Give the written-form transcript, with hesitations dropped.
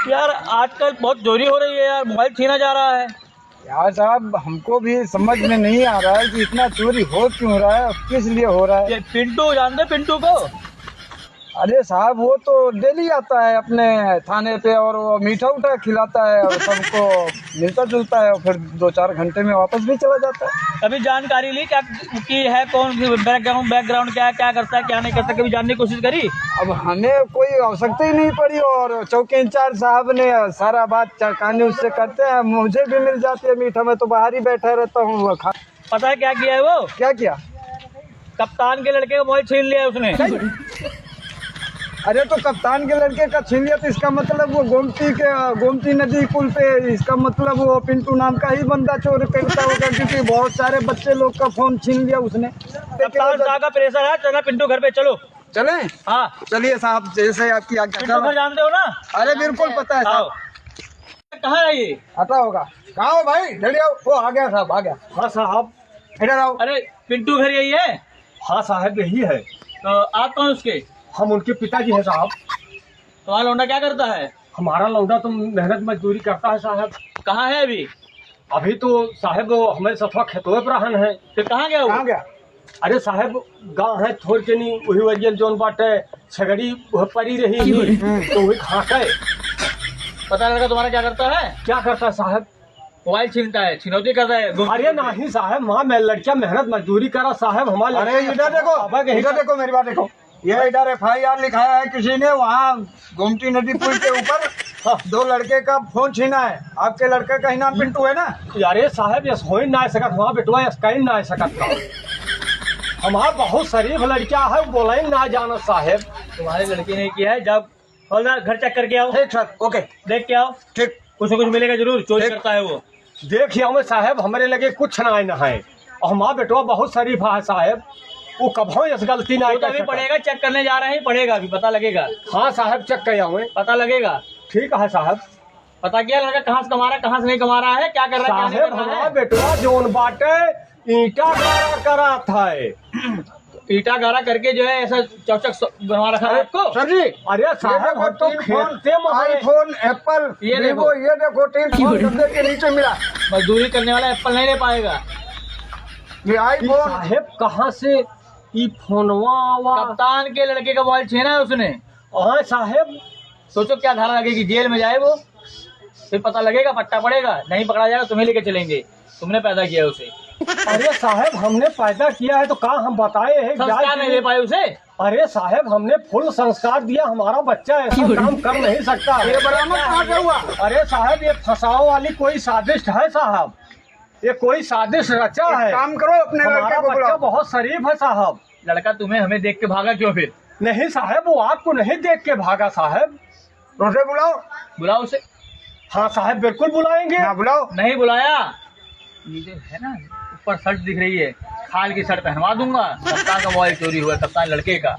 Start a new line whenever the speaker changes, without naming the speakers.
यार आजकल बहुत चोरी हो रही है यार, मोबाइल छीना जा रहा है।
यार साहब हमको भी समझ में नहीं आ रहा है कि इतना चोरी हो क्यों रहा है और किस लिए हो रहा है।
ये पिंटू, जानते पिंटू को?
अरे साहब वो तो डेली आता है अपने थाने पे और वो मीठा उठा खिलाता है और सबको मिलता जुलता है और फिर 2-4 घंटे में वापस भी चला जाता है।
कभी जानकारी ली क्या की है, कौन बैकग्राउंड क्या है, क्या करता है क्या नहीं करता, कभी जानने की कोशिश करी?
अब हमें कोई आवश्यकता ही नहीं पड़ी और चौकी इंचार्ज साहब ने सारा बात कहानी उससे करते हैं, मुझे भी मिल जाती है मीठा। मैं तो बाहर ही बैठा रहता हूँ।
पता है क्या किया है वो?
क्या किया?
कप्तान के लड़के का मोबाइल छीन लिया है उसने।
अरे तो कप्तान के लड़के का छीन लिया तो इसका मतलब वो गोमती नदी पुल पे, इसका मतलब वो पिंटू नाम का ही बंदा चोरी करता होगा, क्योंकि बहुत सारे बच्चे लोग का फोन छीन लिया उसने।
कप्तान साहब का प्रेशर है, चलो पिंटू घर पे चलो।
चले?
हाँ
चलिए साहब, जैसे आपकी आज्ञा।
घर जानते हो ना?
अरे बिल्कुल पता है साहब।
कहाँ है ये?
आता होगा। कहाँ हो भाई? जल्दी आओ। वो आ गया साहब, आ गया।
हाँ साहब।
इधर आओ।
अरे पिंटू घर यही है?
हाँ साहब यही है।
तो आप कौन उसके?
हम उनके पिताजी हैं साहब।
तुम्हारा लौंडा क्या करता है?
हमारा लौंडा तो मेहनत मजदूरी करता है साहब।
कहाँ है अभी?
अभी तो साहब वो हमारे सफा खेतों पर रहन है।
फिर कहाँ गया वो?
कहाँ गया?
अरे साहब गाँव है थोड़ के नहीं, वही वजह जोन बाटे छगड़ी परी रही तो वही खा के।
पता लड़का तुम्हारा क्या करता है?
क्या करता है साहब?
मोबाइल छीनता है, छिनौती करता है।
अरे नहीं साहब, वहाँ मैं लड़कियां मेहनत मजदूरी करा साहब। हमारे
अरे इधर देखो, इधर देखो, मेरी बात देखो। ये इधर FIR लिखाया है किसी ने, वहाँ गोमती नदी पुल के ऊपर 2 लड़के का फोन छीना है। आपके लड़के का ही नाम पिंटू है ना?
अरे साहब यस हो ही ना सकत, वहाँ बेटवा यस कहीं ना सकत का। हमारा बहुत शरीफ लड़का है, बोला ही ना जाना साहब।
तुम्हारे लड़के ने किया है। जब हौलदार घर चेक करके आओ।
ठीक सर, ओके।
देख के आओ,
ठीक।
कुछ न कुछ मिलेगा जरूर। चोरी करता है वो।
देखिए हमें साहब, हमारे लगे कुछ ना है और हमारा बेटवा बहुत शरीफ है साहब, वो कभो इस गलती ना
तो अभी पड़ेगा, चेक करने जा रहे हैं, पड़ेगा अभी, पता लगेगा।
हाँ साहब चेक कर हमें
पता लगेगा।
ठीक है साहब।
पता किया लड़का कहाँ से कमा रहा है, कहाँ से नहीं कमा रहा है, क्या कर रहा है, क्या नहीं
साहब
कर रहा
हमारा
है।
बेटवा जोन बाटे ईटा गारा करा था।
ईटा गारा करके जो है ऐसा चौचक बनवा रखा है आपको।
सर जी,
अरे साहब हम तो खेलते में
आईफोन, एप्पल,
ये
वीवो, ये देखो 3 फोन डब्बे के नीचे मिला।
मजदूरी करने वाला एप्पल नहीं ले पाएगा।
ये आईफोन।
साहब कहाँ से ई फोनवा?
कप्तान के लड़के का मोबाइल छीना है उसने।
हाँ साहब।
सोचो क्या धारा लगेगी, जेल में जाए वो, फिर पता लगेगा, पट्टा पड़ेगा, नहीं पकड़ा जाएगा, तुम्हें लेके चलेंगे। तुमने पैदा किया उसे।
अरे साहब हमने पैदा किया है तो कहाँ हम बताए हैं?
संस्कार नहीं दे पाए उसे।
अरे साहब हमने फुल संस्कार दिया, हमारा बच्चा ऐसा काम कर नहीं सकता।
ये बरामद कहाँ से हुआ?
अरे साहब ये फंसाओ वाली कोई साजिश है साहब, ये कोई साजिश रचा है।
काम करो, अपने
हमारा
लड़के को
बच्चा
बुलाओ।
बहुत शरीफ है साहब।
लड़का तुम्हें हमें देख के भागा क्यों फिर?
नहीं साहब वो आपको नहीं देख के भागा साहब।
उसे बुलाओ।
बुलाओ उसे।
हाँ साहब बिल्कुल बुलाएंगे।
हाँ बुलाओ।
नहीं बुलाया, ये जो है ना ऊपर शर्ट दिख रही है, खाल की शर्ट पहनवा दूंगा। कप्तान का मोबाइल चोरी हुआ, कप्तान लड़के का।